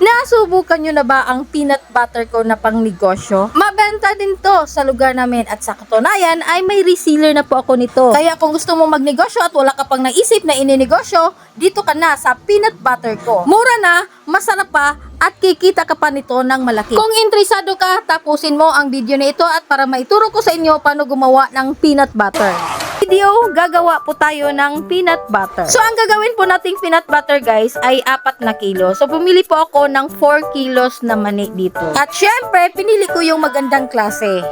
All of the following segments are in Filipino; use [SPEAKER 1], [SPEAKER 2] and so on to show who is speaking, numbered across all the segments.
[SPEAKER 1] Nasubukan nyo na ba ang peanut butter ko na pang negosyo? Mabenta din to sa lugar namin at sa katunayan ay may reseller na po ako nito. Kaya kung gusto mo magnegosyo at wala ka pang naisip na ininegosyo, dito ka na sa peanut butter ko. Mura na, masarap pa, at kikita ka pa nito ng malaki. Kung interesado ka, tapusin mo ang video na ito at para maituro ko sa inyo paano gumawa ng peanut butter. Video, gagawa po tayo ng peanut butter. So, ang gagawin po nating peanut butter guys ay 4 na kilo. So, pumili po ako ng 4 kilos na mani dito. At syempre, pinili ko yung magandang klase.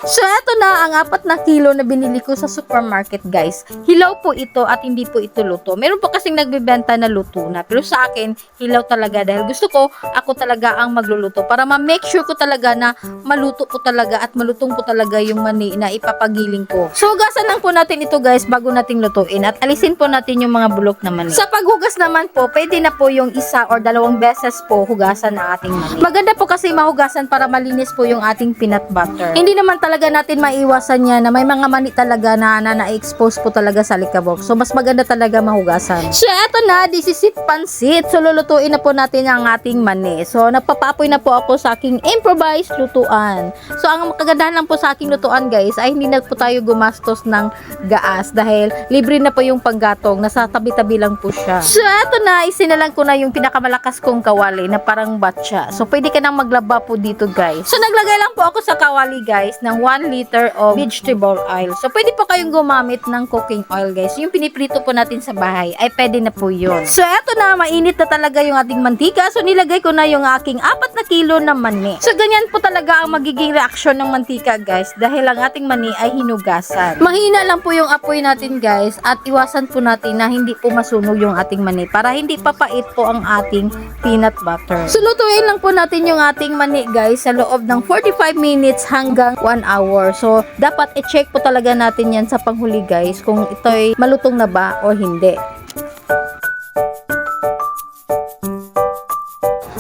[SPEAKER 1] So, eto na ang 4 na kilo na binili ko sa supermarket, guys. Hilaw po ito at hindi po ito luto. Meron po kasing nagbebenta na luto na. Pero sa akin, hilaw talaga dahil gusto ko, ako talaga ang magluluto. Para ma-make sure ko talaga na maluto po talaga at malutong po talaga yung mani na ipapagiling ko. So, hugasan lang po natin ito, guys, bago nating lutuin. At alisin po natin yung mga bulok na mani. Sa paghugas naman po, pwede na po yung 1 or 2 beses po hugasan ang ating mani. Maganda po kasi mahugasan para malinis po yung ating peanut butter. Hindi naman talaga natin maiwasan yan na may mga mani talaga na na-expose po talaga sa likabok. So, mas maganda talaga mahugasan. So, eto na, this is it pansit. So, lulutuin na po natin ang ating mani. So, nagpapapoy na po ako sa aking improvised lutuan. So, ang kagandahan lang po sa aking lutuan, guys, ay hindi na po tayo gumastos ng gaas dahil libre na po yung panggatong. Nasa tabi-tabi lang po siya. So, eto na, isinalang ko na yung pinakamalakas kong kawali na parang batcha. So, pwede ka nang maglaba po dito, guys. So, naglagay lang po ako sa kawali, guys, ng 1 liter of vegetable oil. So, pwede po kayong gumamit ng cooking oil, guys. Yung piniprito po natin sa bahay, ay pwede na po yun. So, eto na, mainit na talaga yung ating mantika. So, nilagay ko na yung aking 4 na kilo na mani. So, ganyan po talaga ang magiging reaksyon ng mantika, guys, dahil ang ating mani ay hinugasan. Mahina lang po yung apoy natin, guys, at iwasan po natin na hindi po masunog yung ating mani para hindi papait po ang ating peanut butter. So, lutuin lang po natin yung ating mani, guys, sa loob ng 45 minutes hanggang 1 hour. So, dapat i-check po talaga natin yan sa panghuli, guys, kung ito'y malutong na ba o hindi.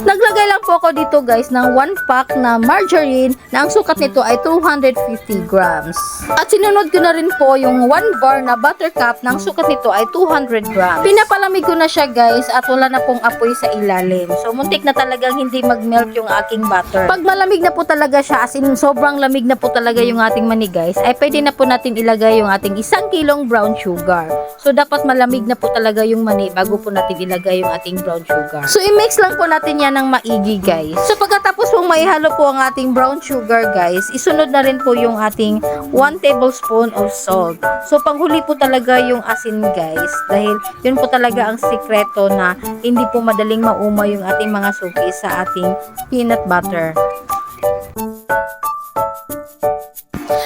[SPEAKER 1] Naglagay lang po ako dito, guys, ng 1 pack na margarine na ang sukat nito ay 250 grams. At sinunod ko na rin po yung 1 bar na buttercup na ang sukat nito ay 200 grams. Pinapalamig ko na siya, guys, at wala na pong apoy sa ilalim. So, muntik na talagang hindi mag-melt yung aking butter. Pag malamig na po talaga siya, as in sobrang lamig na po talaga yung ating mani, guys, ay pwede na po natin ilagay yung ating 1 kilong brown sugar. So, dapat malamig na po talaga yung mani bago po natin ilagay yung ating brown sugar. So, i-mix lang po natin yan ng maigi, guys. So, pagkatapos pong maihalo po ang ating brown sugar, guys, isunod na rin po yung ating 1 tablespoon of salt. So, panghuli po talaga yung asin, guys, dahil yun po talaga ang sikreto na hindi po madaling mauma yung ating mga suki sa ating peanut butter.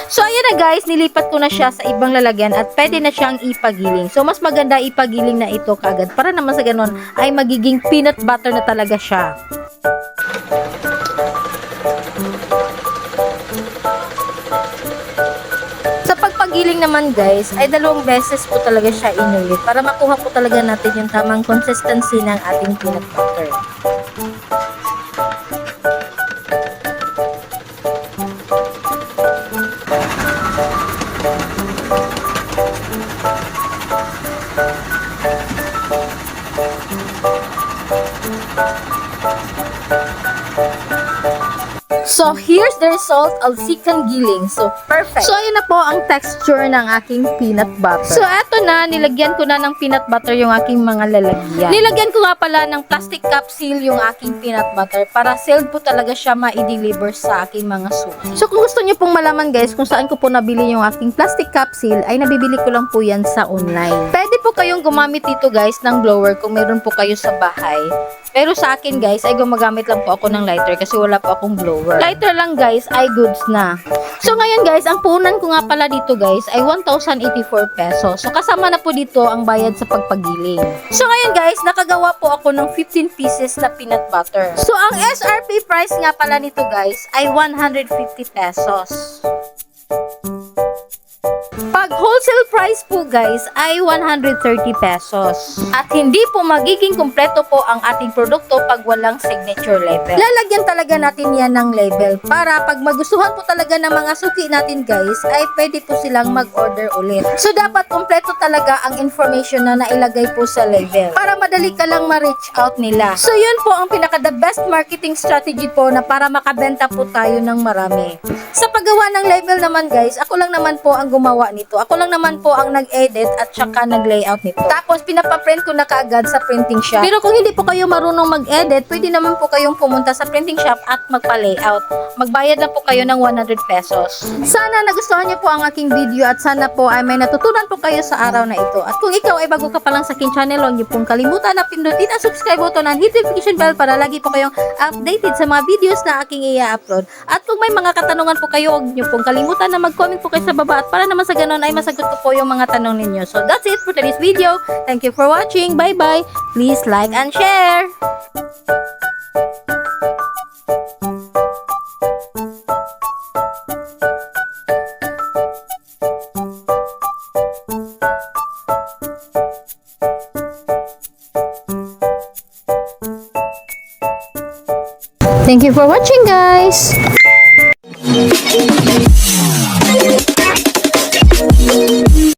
[SPEAKER 1] So, ayan na, guys, nilipat ko na siya sa ibang lalagyan at pwede na siyang ipagiling. So, mas maganda ipagiling na ito kagad para naman sa ganon ay magiging peanut butter na talaga siya. Sa pagpagiling naman, guys, ay 2 beses po talaga siya inulit para makuha po talaga natin yung tamang consistency ng ating peanut butter. So, here's the result of second giling. So, perfect. So, ayun na po ang texture ng aking peanut butter. So, eto na, nilagyan ko na ng peanut butter yung aking mga lalagyan. Nilagyan ko nga pala ng plastic cap seal yung aking peanut butter para sealed po talaga siya ma-deliver sa aking mga suki. So, kung gusto niyo pong malaman, guys, kung saan ko po nabili yung aking plastic cap seal, ay nabibili ko lang po yan sa online. Pwede po kayong gumamit dito, guys, ng blower kung meron po kayo sa bahay. Pero sa akin, guys, ay gumagamit lang po ako ng lighter kasi wala po akong blower. Lighter lang, guys, ay goods na. So, ngayon, guys, ang puhunan ko nga pala dito, guys, ay 1,084 pesos. So, kasama na po dito ang bayad sa pagpagiling. So, ngayon, guys, nakagawa po ako ng 15 pieces na peanut butter. So, ang SRP price nga pala nito, guys, ay 150 pesos. Pag Pag wholesale price po guys ay 130 pesos. At hindi po magiging kumpleto po ang ating produkto pag walang signature label. Lalagyan talaga natin yan ng label para pag magustuhan po talaga ng mga suki natin guys ay pwede po silang mag-order ulit. So dapat kumpleto talaga ang information na nailagay po sa label para madali ka lang ma-reach out nila. So yun po ang pinaka the best marketing strategy po na para makabenta po tayo ng marami. Sa paggawa ng label naman guys, ako lang naman po ang gumawa nito. Ako lang naman po ang nag-edit at saka nag-layout nito. Tapos pinapaprint ko na kaagad sa printing shop. Pero kung hindi po kayo marunong mag-edit, pwede naman po kayong pumunta sa printing shop at magpa-layout. Magbayad na po kayo ng 100 pesos. Sana nagustuhan niyo po ang aking video at sana po ay may natutunan po kayo sa araw na ito. At kung ikaw ay bago ka pa lang sa aking channel, huwag niyo pong kalimutan na pindutin ang subscribe button and hit notification bell para lagi po kayong updated sa mga videos na aking i-upload. At kung may mga katanungan po kayo, huwag niyo pong kalimutan na mag-comment po kayo sa baba at para naman sa ganun ay masagot ko po yung mga tanong ninyo. So that's it for today's video. Thank you for watching. Bye-bye. Please like and share. Thank you for watching guys.